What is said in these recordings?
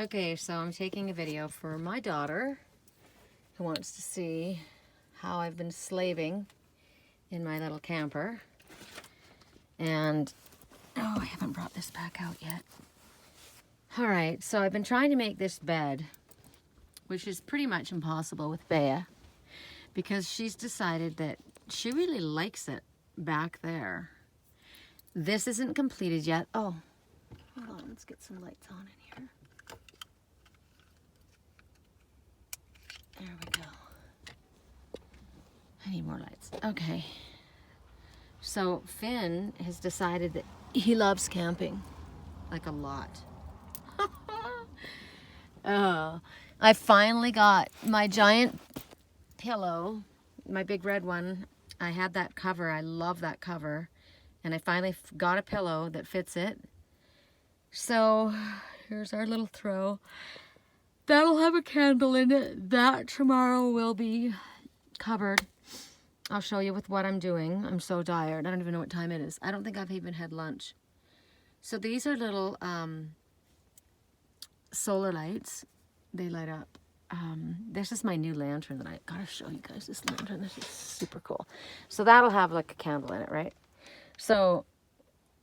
Okay, so I'm taking a video for my daughter who wants to see how I've been slaving in my little camper. And, oh, I haven't brought this back out yet. All right, so I've been trying to make this bed, which is pretty much impossible with Bea, because she's decided that she really likes it back there. This isn't completed yet. Oh, hold on, let's get some lights on in here. There we go. I need more lights. Okay. So Finn has decided that he loves camping, like a lot. I finally got my giant pillow, my big red one. I had that cover. I love that cover. And I finally got a pillow that fits it. So here's our little throw. That'll have a candle in it. That tomorrow will be covered. I'll show you with what I'm doing. I'm so tired. I don't even know what time it is. I don't think I've even had lunch. So these are little solar lights. They light up. This is my new lantern that I gotta show you guys. This lantern, this is super cool. So that'll have like a candle in it, right? So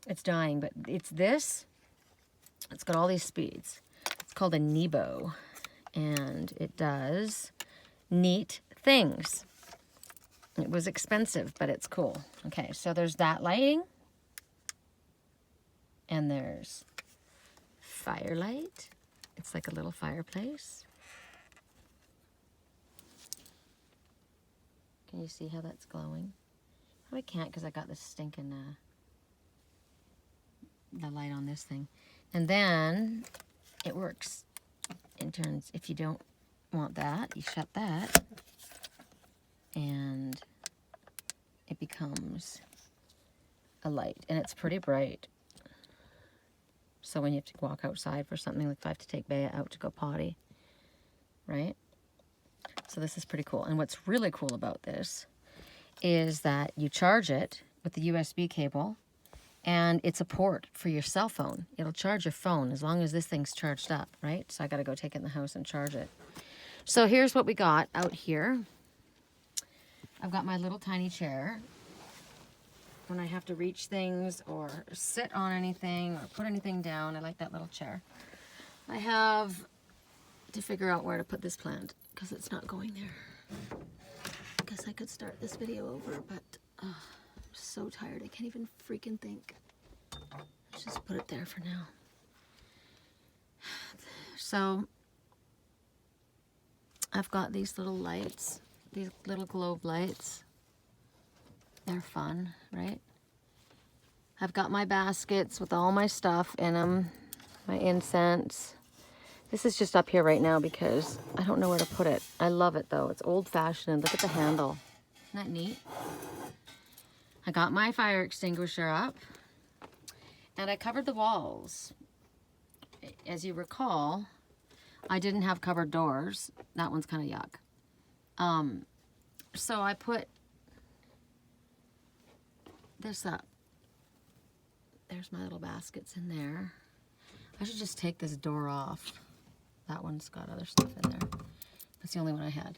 it's dying, but it's this. It's got all these speeds. It's called a Nebo, and it does neat things. It was expensive, but it's cool. Okay, so there's that lighting, and there's firelight. It's like a little fireplace. Can you see how that's glowing? Oh, I can't because I got this stinking the light on this thing. And then it works in turns. If you don't want that, you shut that, and it becomes a light, and it's pretty bright. So when you have to walk outside for something, like if I have to take Bea out to go potty, right? So this is pretty cool. And what's really cool about this is that you charge it with the USB cable, and it's a port for your cell phone. It'll charge your phone as long as this thing's charged up, right? So I got to go take it in the house and charge it. So here's what we got out here. I've got my little tiny chair. When I have to reach things or sit on anything or put anything down, I like that little chair. I have to figure out where to put this plant because it's not going there. I guess I could start this video over, but I'm so tired. I can't even freaking think. Let's just put it there for now. So I've got these little lights, these little globe lights. They're fun, right? I've got my baskets with all my stuff in them, my incense. This is just up here right now because I don't know where to put it. I love it though. It's old-fashioned. Look at the handle. Isn't that neat? I got my fire extinguisher up, and I covered the walls. As you recall, I didn't have covered doors. That one's kind of yuck. So I put this up. There's my little baskets in there. I should just take this door off. That one's got other stuff in there. That's the only one I had.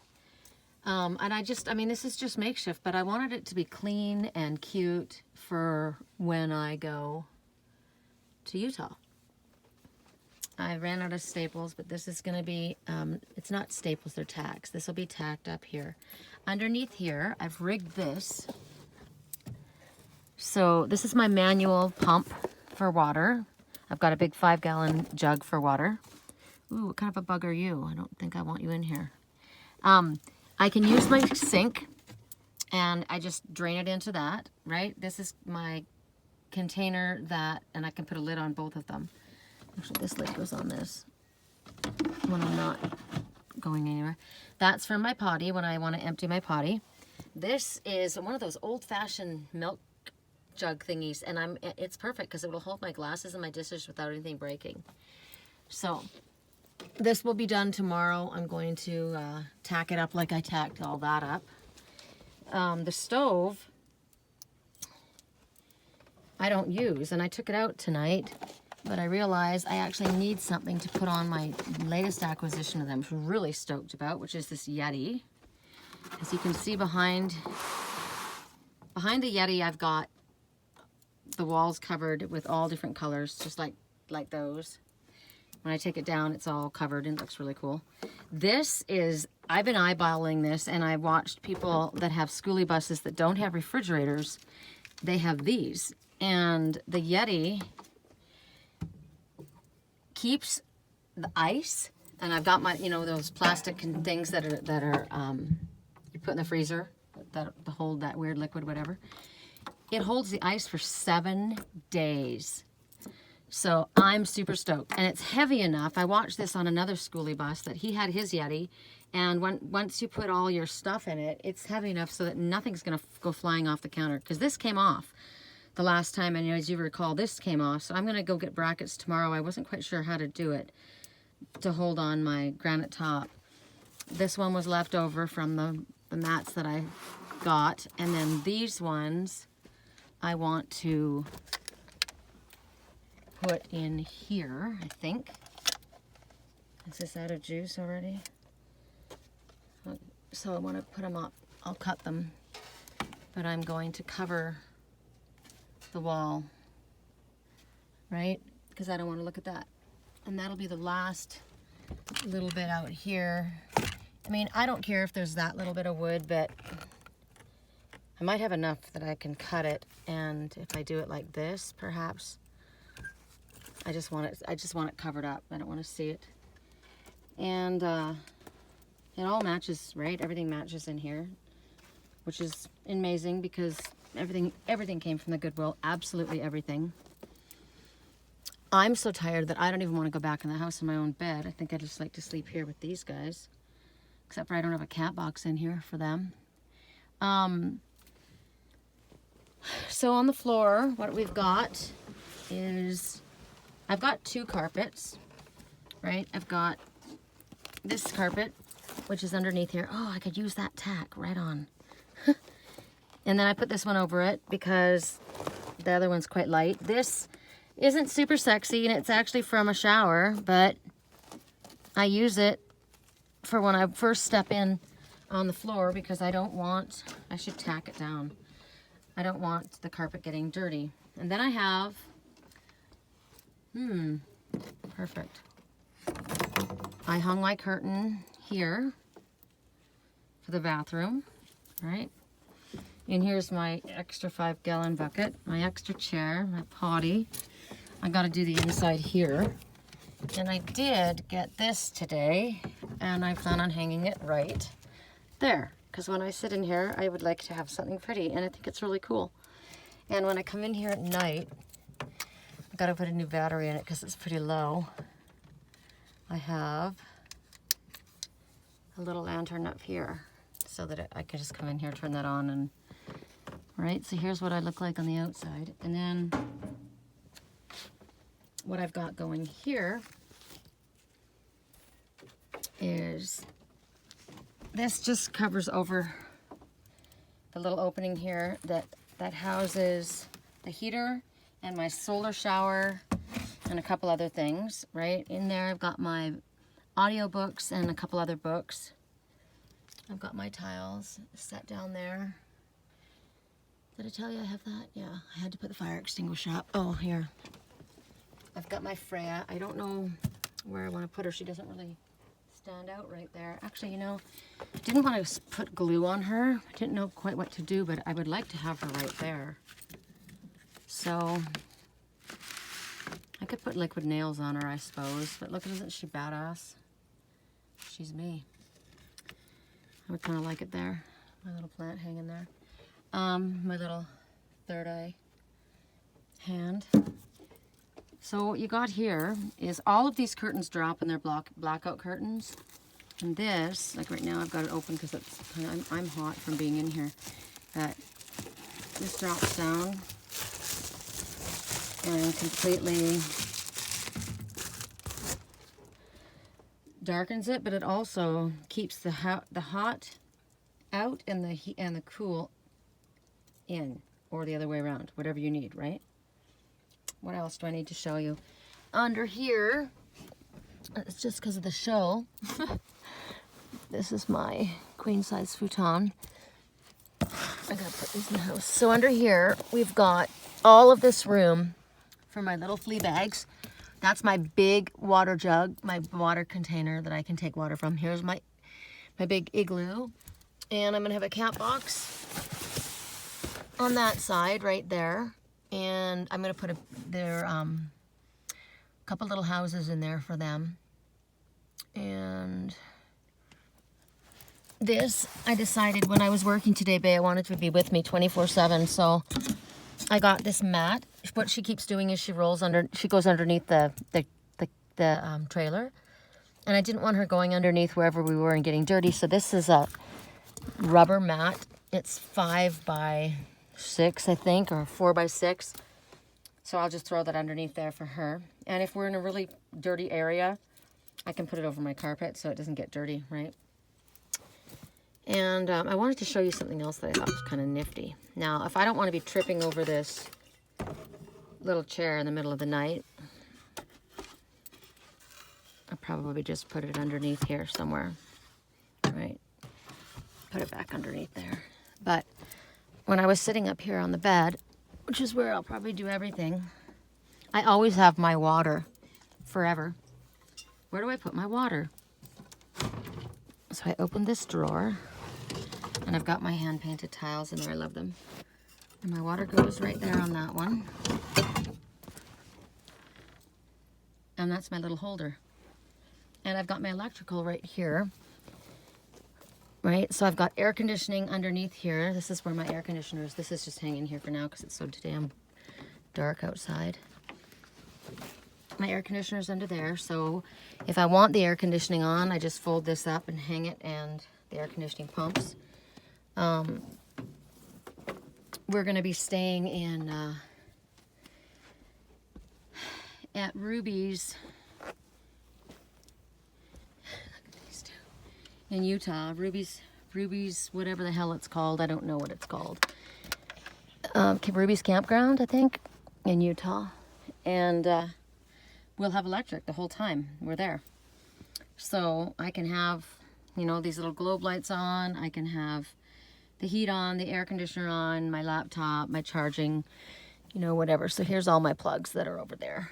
And I mean, this is just makeshift, but I wanted it to be clean and cute for when I go to Utah. I ran out of staples, but this is gonna be, it's not staples, they're tacks. This will be tacked up here. Underneath here, I've rigged this. So this is my manual pump for water. I've got a big 5-gallon jug for water. Ooh, what kind of a bug are you? I don't think I want you in here. I can use my sink, and I just drain it into that, right? This is my container that, and I can put a lid on both of them. Actually, this lid goes on this when I'm not going anywhere. That's for my potty when I want to empty my potty. This is one of those old-fashioned milk jug thingies, and it's perfect because it will hold my glasses and my dishes without anything breaking. So this will be done tomorrow. I'm going to tack it up like I tacked all that up. The stove I don't use, and I took it out tonight But I realized I actually need something to put on my latest acquisition that I'm really stoked about, which is this Yeti. As you can see behind the Yeti, I've got the walls covered with all different colors, just like those. When I take it down, it's all covered and it looks really cool. This is, I've been eyeballing this, and I watched people that have schoolie buses that don't have refrigerators. They have these, and the Yeti keeps the ice. And I've got my, you know, those plastic things that are you put in the freezer that hold that weird liquid, whatever. It holds the ice for 7 days. So I'm super stoked, and it's heavy enough. I watched this on another schoolie bus that he had his Yeti, and once you put all your stuff in it, it's heavy enough so that nothing's gonna go flying off the counter, because this came off the last time, and as you recall, this came off. So I'm gonna go get brackets tomorrow. I wasn't quite sure how to do it to hold on my granite top. This one was left over from the mats that I got, and then these ones I want to put in here, I think. Is this out of juice already? So I want to put them up. I'll cut them, but I'm going to cover the wall, right? Because I don't want to look at that. And that'll be the last little bit out here. I mean, I don't care if there's that little bit of wood, but I might have enough that I can cut it. And if I do it like this, perhaps, I just want it covered up. I don't want to see it. And it all matches, right? Everything matches in here, which is amazing because everything came from the Goodwill. Absolutely everything. I'm so tired that I don't even want to go back in the house in my own bed. I think I just like to sleep here with these guys. Except for I don't have a cat box in here for them. So on the floor, what we've got is, I've got 2 carpets, right? I've got this carpet, which is underneath here. Oh, I could use that tack right on. And then I put this one over it because the other one's quite light. This isn't super sexy, and it's actually from a shower, but I use it for when I first step in on the floor because I don't want, I should tack it down. I don't want the carpet getting dirty. And then I have, perfect. I hung my curtain here for the bathroom, right? And here's my extra 5-gallon bucket, my extra chair, my potty. I gotta do the inside here. And I did get this today, and I plan on hanging it right there. Because when I sit in here, I would like to have something pretty, and I think it's really cool. And when I come in here at night, I gotta put a new battery in it because it's pretty low. I have a little lantern up here so that I could just come in here, turn that on, and right. So here's what I look like on the outside, and then what I've got going here is this just covers over the little opening here that houses the heater and my solar shower and a couple other things, right? In there I've got my audiobooks and a couple other books. I've got my tiles set down there. Did I tell you I have that? Yeah, I had to put the fire extinguisher up. Oh, here. I've got my Freya. I don't know where I want to put her. She doesn't really stand out right there. Actually, you know, I didn't want to put glue on her. I didn't know quite what to do, but I would like to have her right there. So I could put liquid nails on her, I suppose. But look, isn't she badass? She's me. I would kind of like it there. My little plant hanging there. My little third eye hand. So what you got here is all of these curtains drop, and they're blackout curtains. And this, like right now I've got it open because I'm hot from being in here. But this drops down and completely darkens it, but it also keeps the hot out and the cool in, or the other way around, whatever you need, right? What else do I need to show you? under here, it's just because of the show. This is my queen size futon. I gotta put these in the house. So under here, we've got all of this room for my little flea bags. That's my big water jug, my water container that I can take water from. Here's my big igloo. And I'm gonna have a cat box on that side right there. And I'm gonna put their couple little houses in there for them. And this, I decided when I was working today, Bae, I wanted to be with me 24/7. So I got this mat. What she keeps doing is she goes underneath the trailer. And I didn't want her going underneath wherever we were and getting dirty. So this is a rubber mat. It's 5 by 6, I think, or 4 by 6. So I'll just throw that underneath there for her. And if we're in a really dirty area, I can put it over my carpet so it doesn't get dirty, right? And I wanted to show you something else that I thought was kind of nifty. Now, if I don't want to be tripping over this little chair in the middle of the night, I'll probably just put it underneath here somewhere, right? Put it back underneath there. But when I was sitting up here on the bed, which is where I'll probably do everything, I always have my water forever. Where do I put my water? So I opened this drawer, and I've got my hand-painted tiles in there. I love them. And my water goes right there on that one. And that's my little holder. And I've got my electrical right here. Right, so I've got air conditioning underneath here. This is where my air conditioner is. This is just hanging here for now because it's so damn dark outside. My air conditioner is under there, so if I want the air conditioning on, I just fold this up and hang it, and the air conditioning pumps. We're going to be staying in at Ruby's in Utah. Ruby's whatever the hell it's called. I don't know what it's called. Ruby's campground, I think, in Utah. And we'll have electric the whole time we're there. So I can have, you know, these little globe lights on. I can have the heat on, the air conditioner on, my laptop, my charging, you know, whatever. So here's all my plugs that are over there.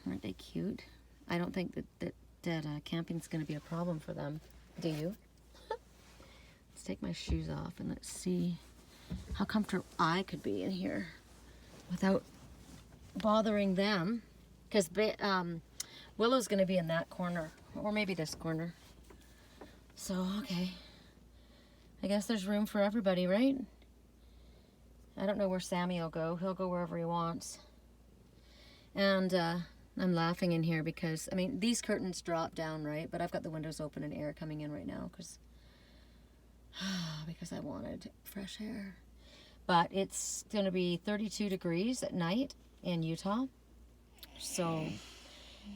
Aren't they cute? I don't think that camping's going to be a problem for them. Do you? Let's take my shoes off and let's see how comfortable I could be in here without bothering them. Because Willow's going to be in that corner, or maybe this corner. So, okay. I guess there's room for everybody, right? I don't know where Sammy will go. He'll go wherever he wants. And I'm laughing in here because, I mean, these curtains drop down, right? But I've got the windows open and air coming in right now because I wanted fresh air. But it's going to be 32 degrees at night in Utah. So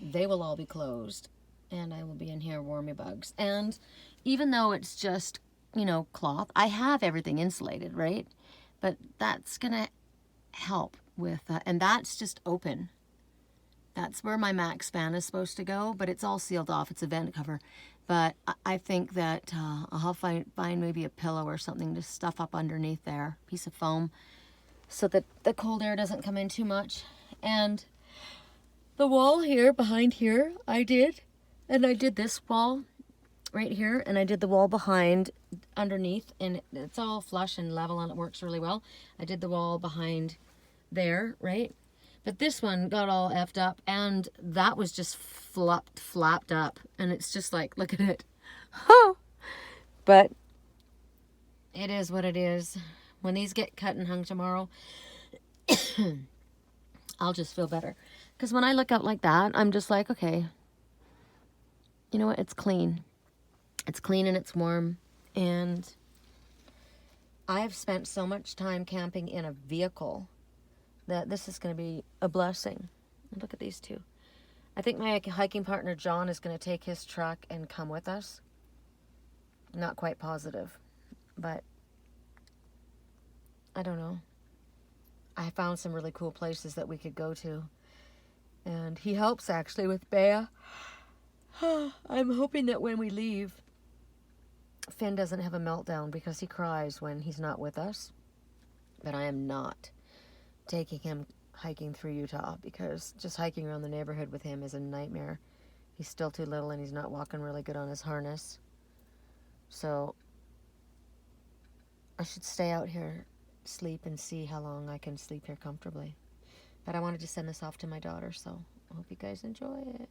they will all be closed. And I will be in here warming bugs. And even though it's just, you know, cloth, I have everything insulated, right? But that's going to help with, and that's just open. That's where my max fan is supposed to go, but it's all sealed off. It's a vent cover. But I think that I'll find maybe a pillow or something to stuff up underneath there, piece of foam, so that the cold air doesn't come in too much. And the wall here, behind here, I did this wall right here, and I did the wall behind underneath, and it's all flush and level, and it works really well. I did the wall behind there, right? But this one got all effed up, and that was just flapped up, and it's just like, look at it. But it is what it is. When these get cut and hung tomorrow, I'll just feel better. Because when I look out like that, I'm just like, okay, you know what? It's clean. It's clean and it's warm. And I've spent so much time camping in a vehicle that this is going to be a blessing. Look at these two. I think my hiking partner, John, is going to take his truck and come with us. Not quite positive, but I don't know. I found some really cool places that we could go to. And he helps actually with Bea. I'm hoping that when we leave, Finn doesn't have a meltdown because he cries when he's not with us. But I am not taking him hiking through Utah because just hiking around the neighborhood with him is a nightmare. He's still too little and he's not walking really good on his harness. So I should stay out here, sleep, and see how long I can sleep here comfortably. But I wanted to send this off to my daughter, so I hope you guys enjoy it.